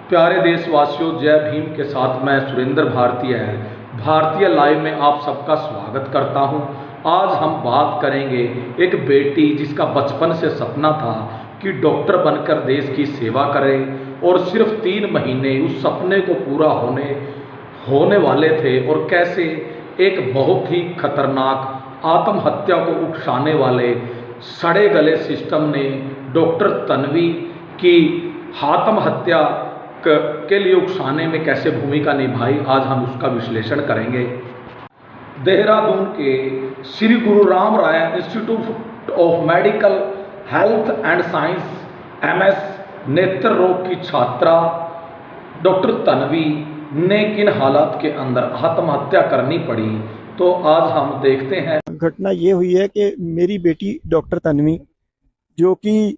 प्यारे देशवासियों, जय भीम के साथ मैं सुरेंद्र भारतीय है। भारतीय लाइव में आप सबका स्वागत करता हूं। आज हम बात करेंगे एक बेटी जिसका बचपन से सपना था कि डॉक्टर बनकर देश की सेवा करे और सिर्फ 3 महीने उस सपने को पूरा होने वाले थे और कैसे एक बहुत ही खतरनाक आत्महत्या को उकसाने वाले सड़े गले सिस्टम ने डॉक्टर तन्वी की आत्महत्या के लिए उकसाने में कैसे भूमिका निभाई, आज हम उसका विश्लेषण करेंगे। देहरादून के Shri Guru Ram Rai institute of medical health and science MS नेत्र रोग की छात्रा डॉक्टर तन्वी ने किन हालात के अंदर आत्महत्या करनी पड़ी, तो आज हम देखते हैं। घटना ये हुई है कि मेरी बेटी डॉक्टर तन्वी, जो कि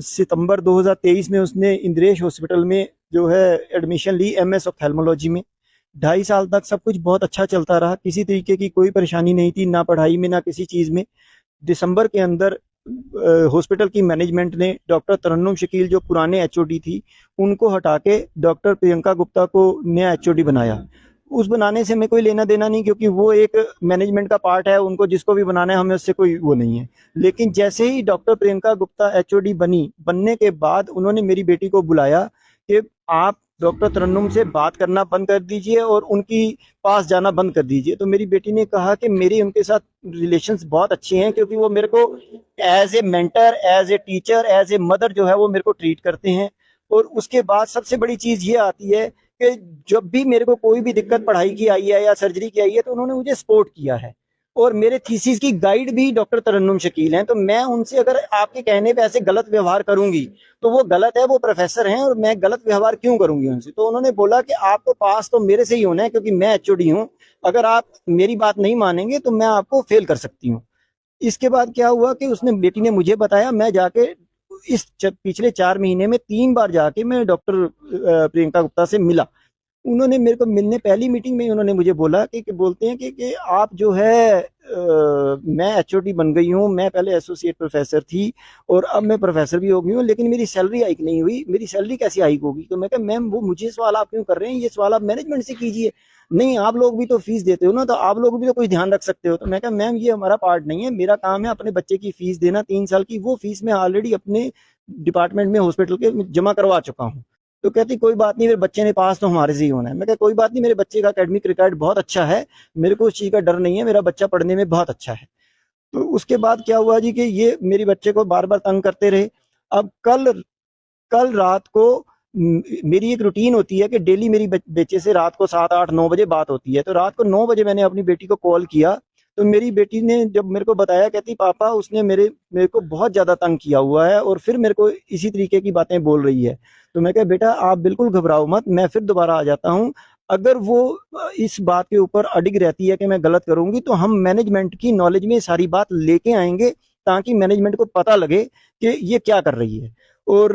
सितंबर 2023 में उसने इंद्रेश हॉस्पिटल में जो है एडमिशन ली एमएस ऑप्थेल्मोलॉजी में। 2.5 साल तक सब कुछ बहुत अच्छा चलता रहा, किसी तरीके की कोई परेशानी नहीं थी, ना पढ़ाई में ना किसी चीज़ में। दिसंबर के अंदर हॉस्पिटल की मैनेजमेंट ने डॉक्टर तरन्नुम शकील, जो पुराने एचओडी थी, उनको हटा के डॉक्टर प्रियंका गुप्ता को नया एचओडी बनाया। उस बनाने से हमें कोई लेना देना नहीं, क्योंकि वो एक मैनेजमेंट का पार्ट है, उनको जिसको भी बनाना है हमें उससे कोई वो नहीं है। लेकिन जैसे ही डॉक्टर प्रियंका गुप्ता एचओडी बनने के बाद उन्होंने मेरी बेटी को बुलाया कि आप डॉक्टर तरन्नुम से बात करना बंद कर दीजिए और उनकी पास जाना बंद कर दीजिए। तो मेरी बेटी ने कहा कि मेरी उनके साथ रिलेशंस बहुत अच्छे हैं, क्योंकि वो मेरे को as a mentor, as a teacher, as a mother जो है वो मेरे को ट्रीट करते हैं। और उसके बाद सबसे बड़ी चीज़ ये आती है कि जब भी मेरे को कोई भी दिक्कत पढ़ाई की आई है या सर्जरी की आई है तो उन्होंने मुझे सपोर्ट किया है। और मेरे थीसिस की गाइड भी डॉक्टर तरन्नुम शकील हैं। तो मैं उनसे अगर आपके कहने पे ऐसे गलत व्यवहार करूंगी तो वो गलत है, वो प्रोफेसर हैं और मैं गलत व्यवहार क्यों करूंगी उनसे। तो उन्होंने बोला कि आपको पास तो मेरे से ही होना है, क्योंकि मैं एचओडी हूँ, अगर आप मेरी बात नहीं मानेंगे तो मैं आपको फेल कर सकती हूँ। इसके बाद क्या हुआ कि उसने बेटी ने मुझे बताया, मैं जाके पिछले 4 महीने में 3 बार जाके मैं डॉक्टर प्रियंका गुप्ता से मिला। उन्होंने मेरे को मिलने, पहली मीटिंग में उन्होंने मुझे बोला कि बोलते हैं कि आप जो है मैं एचओडी बन गई हूँ, मैं पहले एसोसिएट प्रोफेसर थी और अब मैं प्रोफेसर भी हो गई हूँ, लेकिन मेरी सैलरी हाइक नहीं हुई, मेरी सैलरी कैसे हाइक होगी। तो मैं कहा मैम वो मुझे सवाल आप क्यों कर रहे हैं, ये सवाल आप मैनेजमेंट से कीजिए। नहीं, आप लोग भी तो फीस देते हो ना, तो आप लोग भी तो कुछ ध्यान रख सकते हो। तो मैं कहा मैम ये हमारा पार्ट नहीं है, मेरा काम है अपने बच्चे की फीस देना 3 साल की, वो फीस मैं ऑलरेडी अपने डिपार्टमेंट में हॉस्पिटल के जमा करवा चुका हूँ। तो कहती कोई बात नहीं, मेरे बच्चे ने पास तो हमारे से ही होना है। मैं कहा कोई बात नहीं, मेरे बच्चे का एकेडमिक रिकॉर्ड बहुत अच्छा है, मेरे को उस चीज़ का डर नहीं है, मेरा बच्चा पढ़ने में बहुत अच्छा है। तो उसके बाद क्या हुआ जी कि ये मेरे बच्चे को बार बार तंग करते रहे। अब कल रात को मेरी एक रूटीन होती है कि डेली मेरी बच्चे से रात को 7, 8, 9 बजे बात होती है। तो रात को 9 बजे मैंने अपनी बेटी को कॉल किया, तो मेरी बेटी ने जब मेरे को बताया, कहती पापा उसने मेरे को बहुत ज़्यादा तंग किया हुआ है और फिर मेरे को इसी तरीके की बातें बोल रही है। तो मैं कहा बेटा आप बिल्कुल घबराओ मत, मैं फिर दोबारा आ जाता हूँ। अगर वो इस बात के ऊपर अडिग रहती है कि मैं गलत करूँगी, तो हम मैनेजमेंट की नॉलेज में सारी बात लेके आएंगे, ताकि मैनेजमेंट को पता लगे कि ये क्या कर रही है। और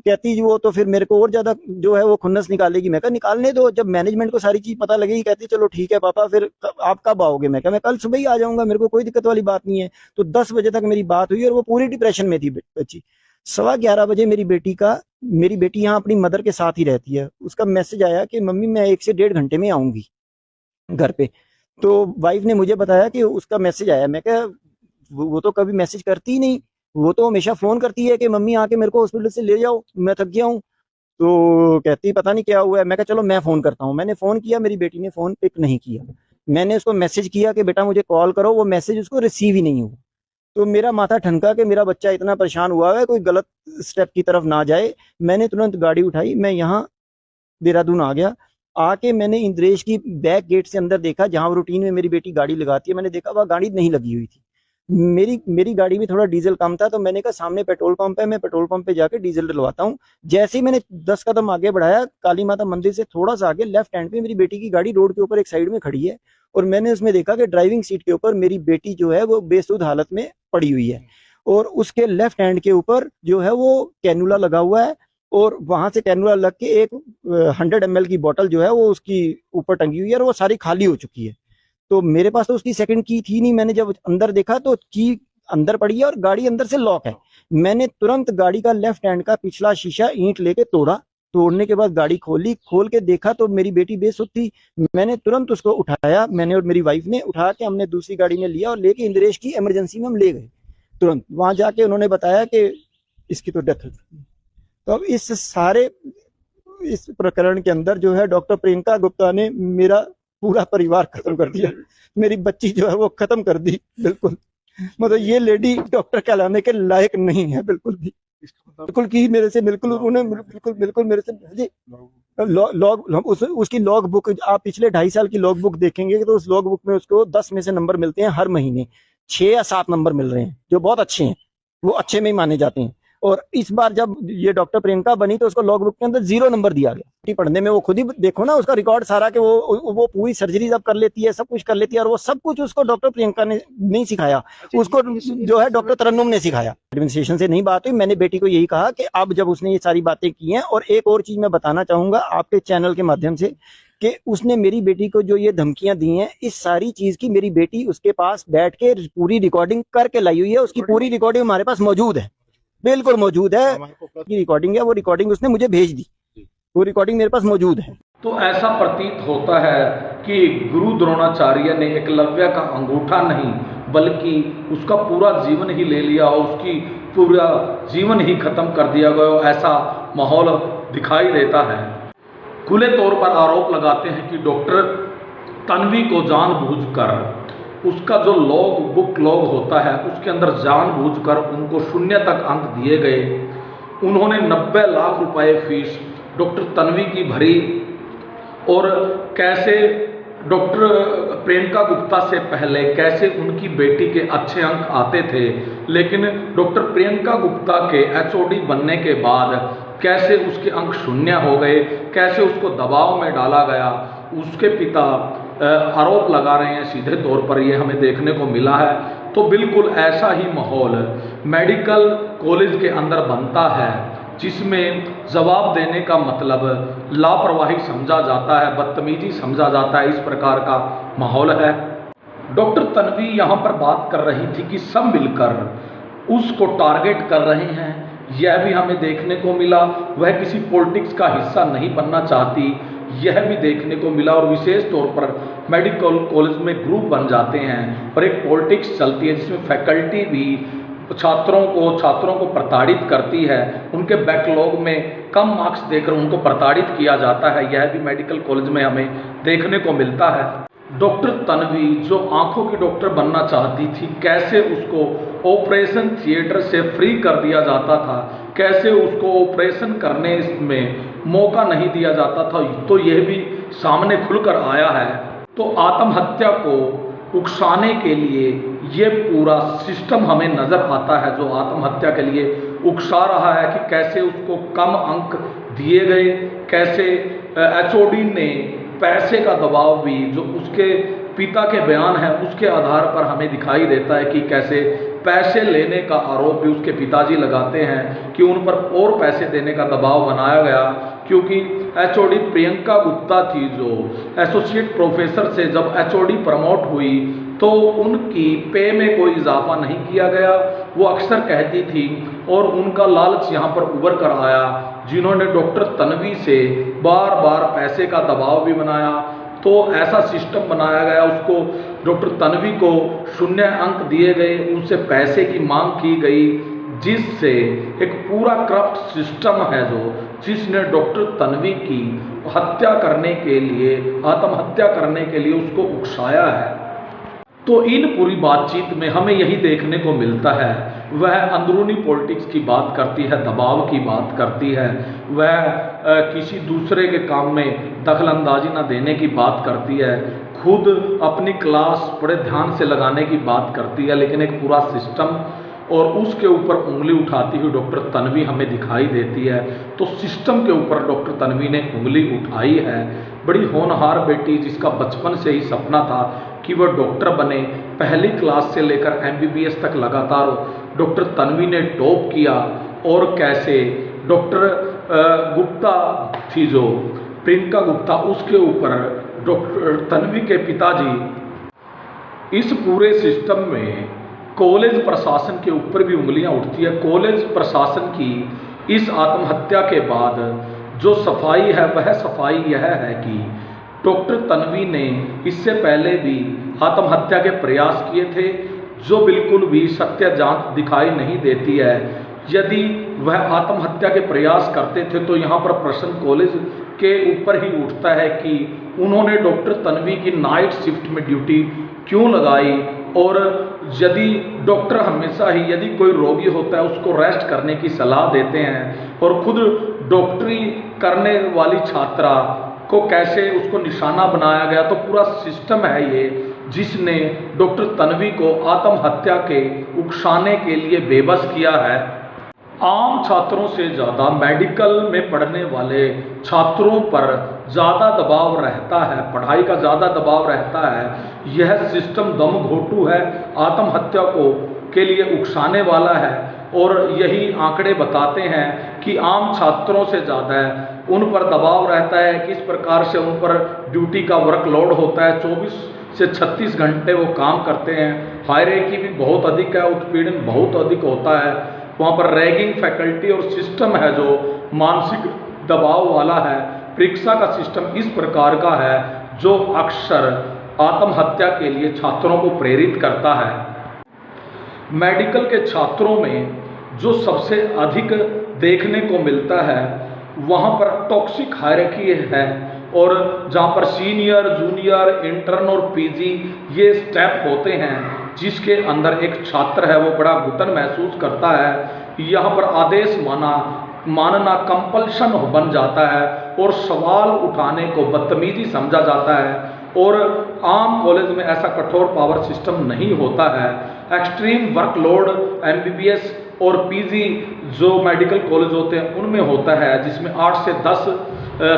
कहती जी वो तो फिर मेरे को और ज़्यादा जो है वो खुन्नस निकालेगी। मैं कहा निकालने दो, जब मैनेजमेंट को सारी चीज़ पता लगेगी। कहती चलो ठीक है पापा, फिर आप कब आओगे। मैं कहा मैं कल सुबह ही आ जाऊँगा, मेरे को कोई दिक्कत वाली बात नहीं है। तो 10 बजे तक मेरी बात हुई और वो पूरी डिप्रेशन में थी बच्ची। 11:15 बजे मेरी बेटी यहाँ अपनी मदर के साथ ही रहती है, उसका मैसेज आया कि मम्मी मैं 1 से 1.5 घंटे में आऊँगी घर पे। तो वाइफ ने मुझे बताया कि उसका मैसेज आया। मैं कहा वो तो कभी मैसेज करती ही नहीं, वो तो हमेशा फ़ोन करती है कि मम्मी आके मेरे को हॉस्पिटल से ले जाओ, मैं थक गया हूँ। तो कहती पता नहीं क्या हुआ है। मैं कहा चलो मैं फ़ोन करता हूँ। मैंने फ़ोन किया, मेरी बेटी ने फ़ोन पिक नहीं किया। मैंने उसको मैसेज किया कि बेटा मुझे कॉल करो, वो मैसेज उसको रिसीव ही नहीं हुआ। तो मेरा माथा ठनका कि मेरा बच्चा इतना परेशान हुआ है, कोई गलत स्टेप की तरफ ना जाए। मैंने तुरंत गाड़ी उठाई, मैं यहाँ देहरादून आ गया। आके मैंने इंद्रेश की बैक गेट से अंदर देखा, जहाँ रूटीन में मेरी बेटी गाड़ी लगाती है। मैंने देखा वह गाड़ी नहीं लगी हुई थी। मेरी गाड़ी में थोड़ा डीजल कम था, तो मैंने कहा सामने पेट्रोल पंप है, मैं पेट्रोल पंप पे जाके डीजल डलवाता हूँ। जैसे ही मैंने 10 कदम आगे बढ़ाया, काली माता मंदिर से थोड़ा सा आगे लेफ्ट हैंड पे मेरी बेटी की गाड़ी रोड के ऊपर एक साइड में खड़ी है और मैंने उसमें देखा कि ड्राइविंग सीट के ऊपर मेरी बेटी जो है वो बेसुध हालत में पड़ी हुई है और उसके लेफ्ट हैंड के ऊपर जो है वो कैनुला लगा हुआ है और वहां से कैनुला लग के एक 100 ml की बोतल जो है वो उसकी ऊपर टंगी हुई है और वो सारी खाली हो चुकी है। तो मेरे पास तो उसकी सेकंड की थी नहीं। मैंने जब अंदर देखा तो की अंदर पड़ी है और गाड़ी अंदर से लॉक है। मैंने तुरंत गाड़ी का लेफ्ट हैंड का पिछला शीशा ईंट लेके तोड़ा। तोड़ने के बाद गाड़ी खोली, खोल के देखा तो मेरी बेटी बेसुध थी। मैंने तुरंत उसको उठाया, मैंने और मेरी वाइफ ने उठा के हमने दूसरी गाड़ी में लिया और लेके इंद्रेश की इमरजेंसी में हम ले गए। तुरंत वहां जाके उन्होंने बताया कि इसकी तो डेथ हो चुकी है। तो अब इस प्रकरण के अंदर जो है डॉक्टर प्रियंका गुप्ता ने मेरा पूरा परिवार खत्म कर दिया। मेरी बच्ची जो है वो खत्म कर दी बिल्कुल। मतलब ये लेडी डॉक्टर कहलाने के लायक नहीं है बिल्कुल भी। बिल्कुल की मेरे से बिल्कुल उन्होंने बिल्कुल मेरे से जी उसकी लॉग बुक आप पिछले 2.5 साल की लॉग बुक देखेंगे तो उस लॉग बुक में उसको 10 में से नंबर मिलते हैं हर महीने। 6 या 7 नंबर मिल रहे हैं जो बहुत अच्छे हैं, वो अच्छे में ही माने जाते हैं। और इस बार जब ये डॉक्टर प्रियंका बनी तो उसको लॉग बुक के अंदर 0 नंबर दिया गया। पढ़ने में वो खुद ही देखो ना उसका रिकॉर्ड सारा कि वो पूरी सर्जरी अब कर लेती है, सब कुछ कर लेती है, और वो सब कुछ उसको डॉक्टर प्रियंका ने नहीं सिखाया, उसको जो है डॉक्टर तरन्नुम ने सिखाया। एडमिनिस्ट्रेशन से नहीं बात हुई, मैंने बेटी को यही कहा कि अब जब उसने ये सारी बातें की हैं। और एक और चीज मैं बताना चाहूंगा आपके चैनल के माध्यम से कि उसने मेरी बेटी को जो ये धमकियां दी हैं, इस सारी चीज की मेरी बेटी उसके पास बैठ के पूरी रिकॉर्डिंग करके लाई हुई है। उसकी पूरी रिकॉर्डिंग हमारे पास मौजूद है, बिल्कुल मौजूद है। की रिकॉर्डिंग है, वो रिकॉर्डिंग उसने मुझे भेज दी, वो रिकॉर्डिंग मेरे पास मौजूद है। तो ऐसा प्रतीत होता है कि गुरु द्रोणाचार्य ने एकलव्य का अंगूठा नहीं बल्कि उसका पूरा जीवन ही ले लिया और उसकी पूरा जीवन ही खत्म कर दिया गया, ऐसा माहौल दिखाई देता है। खुले तौर पर आरोप लगाते हैं कि डॉक्टर तन्वी को जानबूझकर उसका जो बुक लॉग होता है उसके अंदर जानबूझकर उनको 0 तक अंक दिए गए। उन्होंने 90 लाख रुपए फीस डॉक्टर तन्वी की भरी और कैसे डॉक्टर प्रियंका गुप्ता से पहले कैसे उनकी बेटी के अच्छे अंक आते थे, लेकिन डॉक्टर प्रियंका गुप्ता के एचओडी बनने के बाद कैसे उसके अंक 0 हो गए, कैसे उसको दबाव में डाला गया। उसके पिता आरोप लगा रहे हैं सीधे तौर पर, ये हमें देखने को मिला है। तो बिल्कुल ऐसा ही माहौल मेडिकल कॉलेज के अंदर बनता है जिसमें जवाब देने का मतलब लापरवाही समझा जाता है, बदतमीजी समझा जाता है। इस प्रकार का माहौल है। डॉक्टर तन्वी यहाँ पर बात कर रही थी कि सब मिलकर उसको टारगेट कर रहे हैं, यह भी हमें देखने को मिला। वह किसी पॉलिटिक्स का हिस्सा नहीं बनना चाहती, यह भी देखने को मिला। और विशेष तौर पर मेडिकल कॉलेज में ग्रुप बन जाते हैं और एक पॉलिटिक्स चलती है जिसमें फैकल्टी भी छात्रों को प्रताड़ित करती है, उनके बैकलॉग में कम मार्क्स देकर उनको प्रताड़ित किया जाता है। यह भी मेडिकल कॉलेज में हमें देखने को मिलता है। डॉक्टर तन्वी जो आंखों की डॉक्टर बनना चाहती थी, कैसे उसको ऑपरेशन थिएटर से फ्री कर दिया जाता था, कैसे उसको ऑपरेशन करने में मौका नहीं दिया जाता था, तो यह भी सामने खुलकर आया है। तो आत्महत्या को उकसाने के लिए ये पूरा सिस्टम हमें नज़र आता है, जो आत्महत्या के लिए उकसा रहा है कि कैसे उसको कम अंक दिए गए, कैसे एचओडी ने पैसे का दबाव भी, जो उसके पिता के बयान है उसके आधार पर हमें दिखाई देता है कि कैसे पैसे लेने का आरोप भी उसके पिताजी लगाते हैं कि उन पर और पैसे देने का दबाव बनाया गया, क्योंकि एचओडी प्रियंका गुप्ता थी जो एसोसिएट प्रोफेसर से जब एचओडी प्रमोट हुई तो उनकी पे में कोई इजाफा नहीं किया गया, वो अक्सर कहती थी। और उनका लालच यहाँ पर उभर कर आया, जिन्होंने डॉक्टर तन्वी से बार बार पैसे का दबाव भी बनाया। तो ऐसा सिस्टम बनाया गया, उसको डॉक्टर तन्वी को 0 अंक दिए गए, उनसे पैसे की मांग की गई, जिससे एक पूरा करप्ट सिस्टम है जिसने डॉक्टर तन्वी की हत्या करने के लिए, आत्महत्या करने के लिए उसको उकसाया है। तो इन पूरी बातचीत में हमें यही देखने को मिलता है, वह अंदरूनी पॉलिटिक्स की बात करती है, दबाव की बात करती है, वह किसी दूसरे के काम में दखल अंदाजी न देने की बात करती है, खुद अपनी क्लास बड़े ध्यान से लगाने की बात करती है, लेकिन एक पूरा सिस्टम और उसके ऊपर उंगली उठाती हुई डॉक्टर तन्वी हमें दिखाई देती है। तो सिस्टम के ऊपर डॉक्टर तन्वी ने उंगली उठाई है। बड़ी होनहार बेटी जिसका बचपन से ही सपना था कि वह डॉक्टर बने, पहली क्लास से लेकर MBBS तक लगातार डॉक्टर तन्वी ने टॉप किया। और कैसे डॉक्टर गुप्ता थी जो प्रियंका गुप्ता, उसके ऊपर डॉक्टर तन्वी के पिताजी इस पूरे सिस्टम में कॉलेज प्रशासन के ऊपर भी उंगलियां उठती है। कॉलेज प्रशासन की इस आत्महत्या के बाद जो सफाई है वह सफाई यह है कि डॉक्टर तन्वी ने इससे पहले भी आत्महत्या के प्रयास किए थे, जो बिल्कुल भी सत्य जांच दिखाई नहीं देती है। यदि वह आत्महत्या के प्रयास करते थे तो यहाँ पर प्रश्न कॉलेज के ऊपर ही उठता है कि उन्होंने डॉक्टर तन्वी की नाइट शिफ्ट में ड्यूटी क्यों लगाई, और यदि डॉक्टर हमेशा ही यदि कोई रोगी होता है उसको रेस्ट करने की सलाह देते हैं और खुद डॉक्टरी करने वाली छात्रा को कैसे उसको निशाना बनाया गया। तो पूरा सिस्टम है ये जिसने डॉक्टर तन्वी को आत्महत्या के उकसाने के लिए बेबस किया है। आम छात्रों से ज़्यादा मेडिकल में पढ़ने वाले छात्रों पर ज़्यादा दबाव रहता है, पढ़ाई का ज़्यादा दबाव रहता है। यह सिस्टम दम घोटू है, आत्महत्या को के लिए उकसाने वाला है, और यही आंकड़े बताते हैं कि आम छात्रों से ज़्यादा उन पर दबाव रहता है। किस प्रकार से उन पर ड्यूटी का वर्कलोड होता है, 24 से 36 घंटे वो काम करते हैं। हायरार्की भी बहुत अधिक है, उत्पीड़न बहुत अधिक होता है वहाँ पर। रैगिंग फैकल्टी और सिस्टम है जो मानसिक दबाव वाला है। परीक्षा का सिस्टम इस प्रकार का है जो अक्सर आत्महत्या के लिए छात्रों को प्रेरित करता है। मेडिकल के छात्रों में जो सबसे अधिक देखने को मिलता है वहाँ पर टॉक्सिक हायरार्की है, और जहाँ पर सीनियर, जूनियर, इंटर्न और पीजी ये स्टेप होते हैं, जिसके अंदर एक छात्र है वो बड़ा घुटन महसूस करता है। यहाँ पर आदेश मानना कंपल्शन बन जाता है और सवाल उठाने को बदतमीजी समझा जाता है, और आम कॉलेज में ऐसा कठोर पावर सिस्टम नहीं होता है। एक्सट्रीम वर्कलोड एमबीबीएस और पीजी जो मेडिकल कॉलेज होते हैं उनमें होता है, जिसमें 8 से 10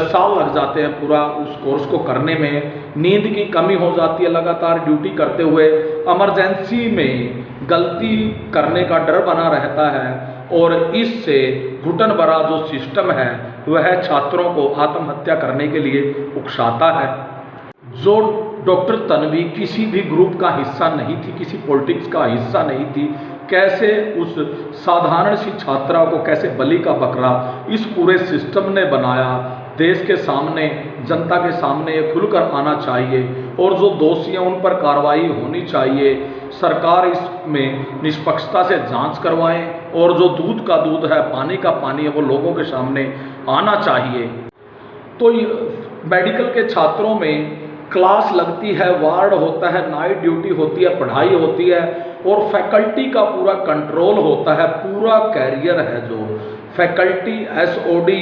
साल लग जाते हैं पूरा उस कोर्स को करने में। नींद की कमी हो जाती है लगातार ड्यूटी करते हुए। इमरजेंसी में गलती करने का डर बना रहता है, और इससे घुटन भरा जो सिस्टम है वह छात्रों को आत्महत्या करने के लिए उकसाता है। जो डॉक्टर तन्वी किसी भी ग्रुप का हिस्सा नहीं थी, किसी पॉलिटिक्स का हिस्सा नहीं थी, कैसे उस साधारण सी छात्रा को कैसे बलि का बकरा इस पूरे सिस्टम ने बनाया। देश के सामने, जनता के सामने ये खुलकर आना चाहिए, और जो दोषी हैं उन पर कार्रवाई होनी चाहिए। सरकार इसमें निष्पक्षता से जांच करवाएं, और जो दूध का दूध है, पानी का पानी है, वो लोगों के सामने आना चाहिए। तो मेडिकल के छात्रों में क्लास लगती है, वार्ड होता है, नाइट ड्यूटी होती है, पढ़ाई होती है, और फैकल्टी का पूरा कंट्रोल होता है। पूरा कैरियर है जो फैकल्टी एसओडी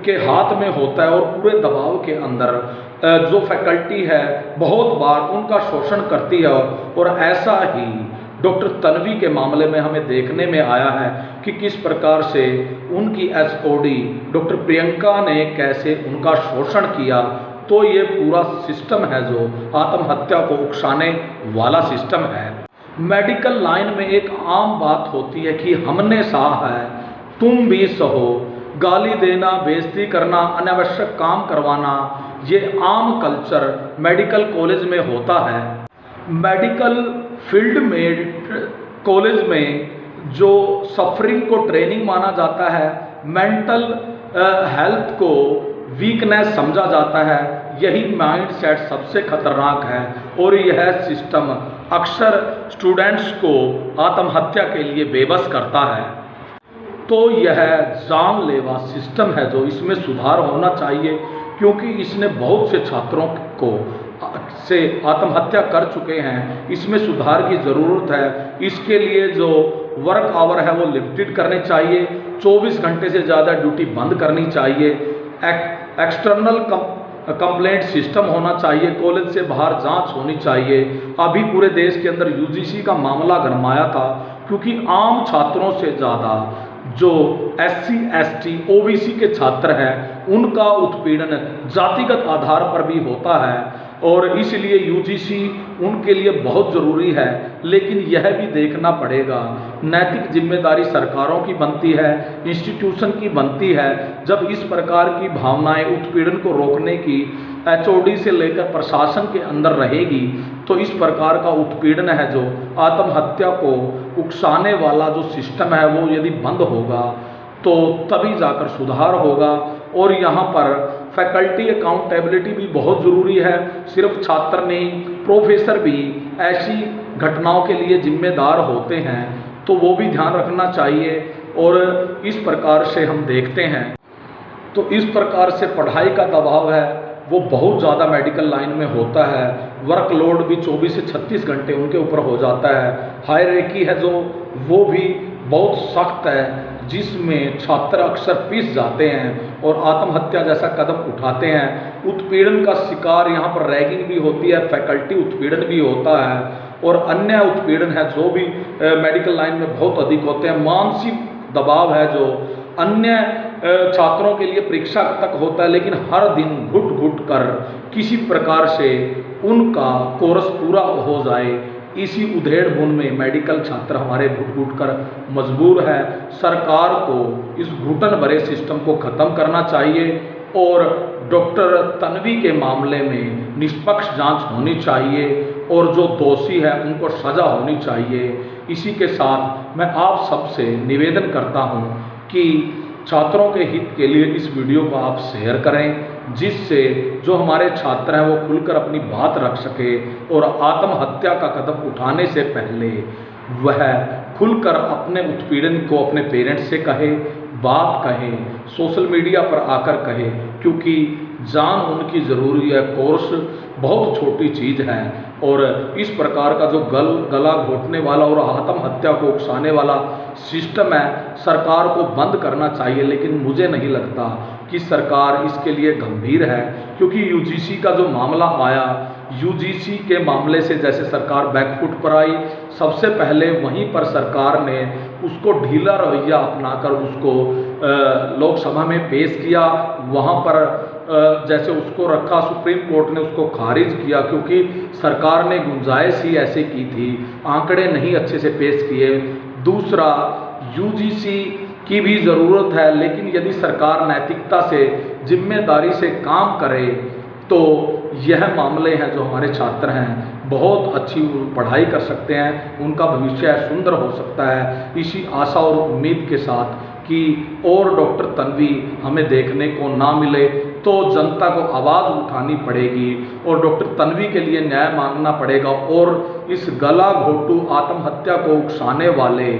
के हाथ में होता है, और पूरे दबाव के अंदर जो फैकल्टी है बहुत बार उनका शोषण करती है। और ऐसा ही डॉक्टर तन्वी के मामले में हमें देखने में आया है कि किस प्रकार से उनकी एसओडी डॉक्टर प्रियंका ने कैसे उनका शोषण किया। तो ये पूरा सिस्टम है जो आत्महत्या को उकसाने वाला सिस्टम है। मेडिकल लाइन में एक आम बात होती है कि हमने सहा है, तुम भी सहो। गाली देना, बेइज्जती करना, अनावश्यक काम करवाना, ये आम कल्चर मेडिकल कॉलेज में होता है। मेडिकल फील्ड में, कॉलेज में जो सफरिंग को ट्रेनिंग माना जाता है, मेंटल हेल्थ को वीकनेस समझा जाता है, यही माइंडसेट सबसे खतरनाक है। और यह सिस्टम अक्सर स्टूडेंट्स को आत्महत्या के लिए बेबस करता है। तो यह जानलेवा सिस्टम है जो इसमें सुधार होना चाहिए, क्योंकि इसने बहुत से छात्रों को से आत्महत्या कर चुके हैं। इसमें सुधार की ज़रूरत है। इसके लिए जो वर्क आवर है वो लिमिटेड करने चाहिए, 24 घंटे से ज़्यादा ड्यूटी बंद करनी चाहिए। एक्सटर्नल कंप्लेंट सिस्टम होना चाहिए, कॉलेज से बाहर जांच होनी चाहिए। अभी पूरे देश के अंदर यूजीसी का मामला गरमाया था, क्योंकि आम छात्रों से ज़्यादा जो एससी, एसटी, ओबीसी के छात्र हैं उनका उत्पीड़न जातिगत आधार पर भी होता है, और इसलिए यूजीसी उनके लिए बहुत ज़रूरी है। लेकिन यह भी देखना पड़ेगा, नैतिक जिम्मेदारी सरकारों की बनती है, इंस्टीट्यूशन की बनती है। जब इस प्रकार की भावनाएं उत्पीड़न को रोकने की HOD से लेकर प्रशासन के अंदर रहेगी तो इस प्रकार का उत्पीड़न है जो आत्महत्या को उकसाने वाला जो सिस्टम है वो यदि बंद होगा तो तभी जाकर सुधार होगा। और यहाँ पर फैकल्टी अकाउंटेबिलिटी भी बहुत ज़रूरी है। सिर्फ छात्र नहीं, प्रोफेसर भी ऐसी घटनाओं के लिए जिम्मेदार होते हैं, तो वो भी ध्यान रखना चाहिए। और इस प्रकार से हम देखते हैं तो इस प्रकार से पढ़ाई का दबाव है वो बहुत ज़्यादा मेडिकल लाइन में होता है। वर्कलोड भी 24 से 36 घंटे उनके ऊपर हो जाता है। हायरार्की है जो वो भी बहुत सख्त है, जिसमें छात्र अक्सर पिस जाते हैं और आत्महत्या जैसा कदम उठाते हैं। उत्पीड़न का शिकार यहाँ पर रैगिंग भी होती है, फैकल्टी उत्पीड़न भी होता है और अन्य उत्पीड़न है जो भी मेडिकल लाइन में बहुत अधिक होते हैं। मानसिक दबाव है जो अन्य छात्रों के लिए परीक्षा तक होता है, लेकिन हर दिन घुट घुट कर किसी प्रकार से उनका कोर्स पूरा हो जाए, इसी उधेड़ बुन में मेडिकल छात्र हमारे घुट घुट कर मजबूर है। सरकार को इस घुटन भरे सिस्टम को ख़त्म करना चाहिए और डॉक्टर तन्वी के मामले में निष्पक्ष जांच होनी चाहिए और जो दोषी है उनको सज़ा होनी चाहिए। इसी के साथ मैं आप सबसे निवेदन करता हूं कि छात्रों के हित के लिए इस वीडियो को आप शेयर करें, जिससे जो हमारे छात्र हैं वो खुलकर अपनी बात रख सके और आत्महत्या का कदम उठाने से पहले वह खुलकर अपने उत्पीड़न को अपने पेरेंट्स से कहे, बात कहे, सोशल मीडिया पर आकर कहे, क्योंकि जान उनकी ज़रूरी है। कोर्स बहुत छोटी चीज़ है और इस प्रकार का जो गला घोटने वाला और आत्महत्या को उकसाने वाला सिस्टम है सरकार को बंद करना चाहिए। लेकिन मुझे नहीं लगता कि सरकार इसके लिए गंभीर है, क्योंकि UGC का जो मामला आया, UGC के मामले से जैसे सरकार बैकफुट पर आई, सबसे पहले वहीं पर सरकार ने उसको ढीला रवैया अपनाकर उसको लोकसभा में पेश किया। वहाँ पर जैसे उसको रखा, सुप्रीम कोर्ट ने उसको खारिज किया, क्योंकि सरकार ने गुंजाइश ही ऐसे की थी, आंकड़े नहीं अच्छे से पेश किए। दूसरा, UGC की भी ज़रूरत है, लेकिन यदि सरकार नैतिकता से, जिम्मेदारी से काम करे तो यह मामले हैं जो हमारे छात्र हैं बहुत अच्छी पढ़ाई कर सकते हैं, उनका भविष्य सुंदर हो सकता है। इसी आशा और उम्मीद के साथ कि और डॉक्टर तन्वी हमें देखने को ना मिले तो जनता को आवाज़ उठानी पड़ेगी और डॉक्टर तन्वी के लिए न्याय मांगना पड़ेगा और इस गला घोटू आत्महत्या को उकसाने वाले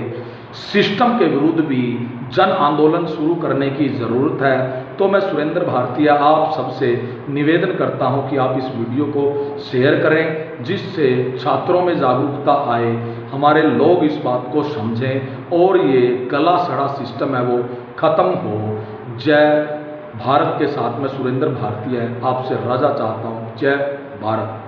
सिस्टम के विरुद्ध भी जन आंदोलन शुरू करने की ज़रूरत है। तो मैं सुरेंद्र भारतीय आप सबसे निवेदन करता हूं कि आप इस वीडियो को शेयर करें, जिससे छात्रों में जागरूकता आए, हमारे लोग इस बात को समझें और ये गला सड़ा सिस्टम है वो ख़त्म हो। जय भारत के साथ मैं सुरेंद्र भारतीय आपसे रजा चाहता हूँ। जय भारत।